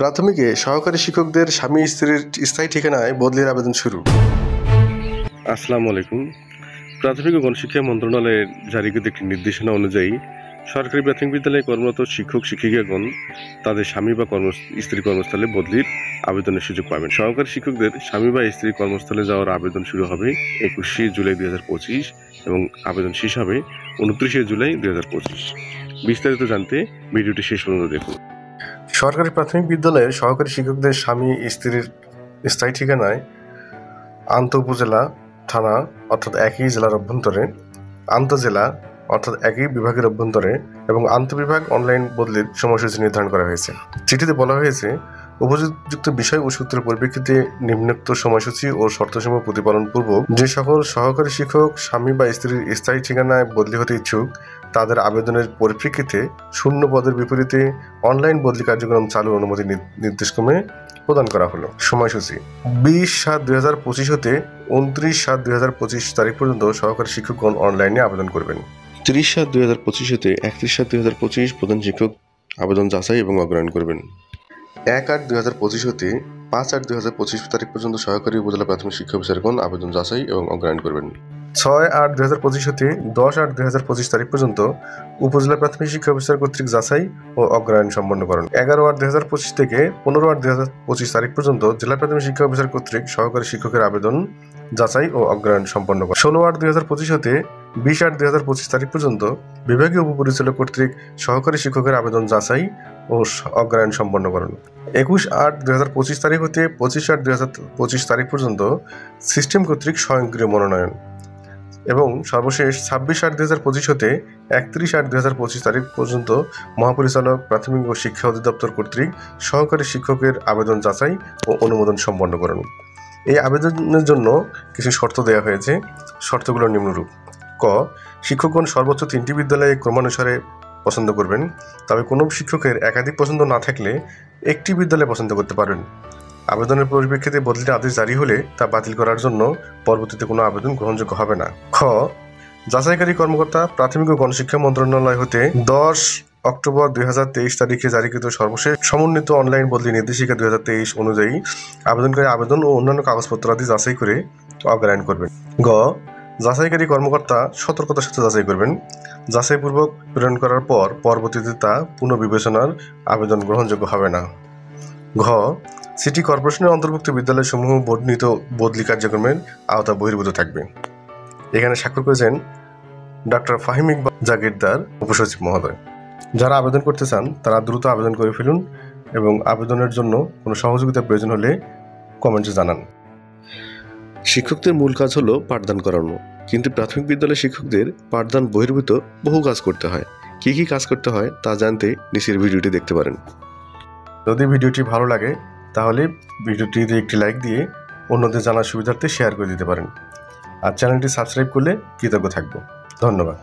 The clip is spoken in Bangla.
প্রাথমিকে সহকারী শিক্ষকদের স্বামী স্ত্রীর স্থায়ী ঠিকানায় বদলির আবেদন শুরু। আসসালামু আলাইকুম। প্রাথমিক ও গণশিক্ষা মন্ত্রণালয়ের জারিকৃত একটি নির্দেশনা অনুযায়ী সরকারি প্রাথমিক বিদ্যালয়ে কর্মরত শিক্ষক শিক্ষিকাগণ তাদের স্বামী বা স্ত্রী কর্মস্থলে বদলির আবেদনের সুযোগ পাবেন। সহকারী শিক্ষকদের স্বামী বা স্ত্রী কর্মস্থলে যাওয়ার আবেদন শুরু হবে 21শে জুলাই 2025 এবং আবেদন শেষ হবে 29শে জুলাই 2025। বিস্তারিত জানতে ভিডিওটি শেষ পর্যন্ত দেখুন। সরকারি প্রাথমিক বিদ্যালয়ের সহকারী শিক্ষকদের স্বামী স্ত্রীর স্থায়ী ঠিকানায় আন্ত উপজেলা থানা অর্থাৎ একই জেলার অভ্যন্তরে, আন্তঃজেলা অর্থাৎ একই বিভাগের অভ্যন্তরে এবং আন্তঃবিভাগ অনলাইন বদলির সময়সূচি নির্ধারণ করা হয়েছে। চিঠিতে বলা হয়েছে, উপযুক্ত বিষয় ও সূত্রের পরিপ্রেক্ষিতে নিম্নোক্ত সময়সূচি ও শর্তসমূহ প্রতিপালন পূর্বক যে সকল সহকারী শিক্ষক স্বামী বা স্ত্রীর স্থায়ী ঠিকানায় বদলি হতে ইচ্ছুক তাদের আবেদনের পরিপ্রেক্ষিতে শূন্য পদের বিপরীতে অনলাইন বদলি কার্যক্রম চালুর অনুমতি নির্দেশক্রমে প্রদান করা হলো। সময়সূচি 20/7/2025 হতে 29/7/2025 তারিখ পর্যন্ত সহকারী শিক্ষকগণ অনলাইনে আবেদন করবেন। 30/7/2025 হতে 31/7/2025 প্রধান শিক্ষক আবেদন যাচাই এবং অগ্রাহ্য করবেন। 1/8/2025 হতে 5/8/2025 তারিখ পর্যন্ত সহকারী উপজেলা প্রাথমিক শিক্ষা অফিসারগণ আবেদন যাচাই এবং অগ্রাহ্য করবেন। 6/8/2025 হতে 10/8/2025 তারিখ পর্যন্ত উপজেলা প্রাথমিক শিক্ষা অফিসার কর্তৃক যাচাই ও অগ্রাহ্য সম্পন্ন করেন। 11/8/2025 থেকে 15/8/2025 তারিখ পর্যন্ত জেলা প্রাথমিক শিক্ষা অফিসার কর্তৃক সহকারী শিক্ষকের আবেদন যাচাই ও অগ্রাহ্য সম্পন্ন করেন। 16/8/2025 হতে 20/8/2025 তারিখ পর্যন্ত বিভাগীয় উপপরিচালক কর্তৃক সহকারী শিক্ষকের আবেদন যাচাই ও অগ্রাহ্য সম্পন্ন করেন। 21/8/2025 তারিখ হতে 25/8/2025 তারিখ পর্যন্ত সিস্টেম কর্তৃক স্বয়ংক্রিয় মনোনয়ন এবং সর্বশেষ 26/8/2025 হতে 31/8/2025 তারিখ পর্যন্ত মহাপরিচালক প্রাথমিক ও শিক্ষা অধিদপ্তর কর্তৃক সহকারী শিক্ষকের আবেদন যাচাই ও অনুমোদন সম্পন্ন করেন। এই আবেদনের জন্য কিছু শর্ত দেওয়া হয়েছে। শর্তগুলো নিম্নরূপ: ক, শিক্ষকগণ সর্বোচ্চ 3টি বিদ্যালয়ে ক্রমানুসারে পছন্দ করবেন, তবে কোনো শিক্ষকের একাধিক পছন্দ না থাকলে একটি বিদ্যালয়ে পছন্দ করতে পারবেন। আবেদনের পরিপ্রেক্ষিতে বদলির আদেশ জারি হলে তা বাতিল করার জন্য পরবর্তীতে কোনো আবেদন গ্রহণযোগ্য হবে না। খ, যাচাইকারী কর্মকর্তা প্রাথমিক ও গণশিক্ষা মন্ত্রণালয় হতে 10 অক্টোবর 2023 তারিখে জারিকৃত সর্বশেষ সমন্বিত অনলাইন বদলি নির্দেশিকা 2023 অনুযায়ী আবেদনকারী আবেদন ও অন্যান্য কাগজপত্র আদি যাচাই করে অগ্রাহ্য করবেন। গ, যাচাইকারী কর্মকর্তা সতর্কতার সাথে যাচাই করবেন। যাচাইপূর্বক প্রেরণ করার পর পরবর্তীতে তা পুনঃবিবেচনার আবেদন গ্রহণযোগ্য হবে না। ঘ, সিটি কর্পোরেশনের অন্তর্ভুক্ত বিদ্যালয়সমূহ বর্ণিত বদলি কার্যক্রমের আওতা বহির্ভূত থাকবে। এখানে স্বাক্ষর করেছেন ডক্টর ফাহিম ইকবাল জাগিরদার, উপসচিব মহোদয়। যারা আবেদন করতে চান তারা দ্রুত আবেদন করে ফেলুন এবং আবেদনের জন্য কোনো সহযোগিতা প্রয়োজন হলে কমেন্টে জানান। শিক্ষকদের মূল কাজ হলো পাঠদান করানো, কিন্তু প্রাথমিক বিদ্যালয়ের শিক্ষকদের পাঠদান বহির্ভূত বহু কাজ করতে হয়। কি কি কাজ করতে হয় তা জানতে নিচের ভিডিওটি দেখতে পারেন। যদি ভিডিওটি ভালো লাগে তাহলে ভিডিওটিতে একটি লাইক দিয়ে অন্যদের জানার সুবিধার্থে শেয়ার করে দিতে পারেন। আর চ্যানেলটি সাবস্ক্রাইব করলে কৃতজ্ঞ থাকব। ধন্যবাদ।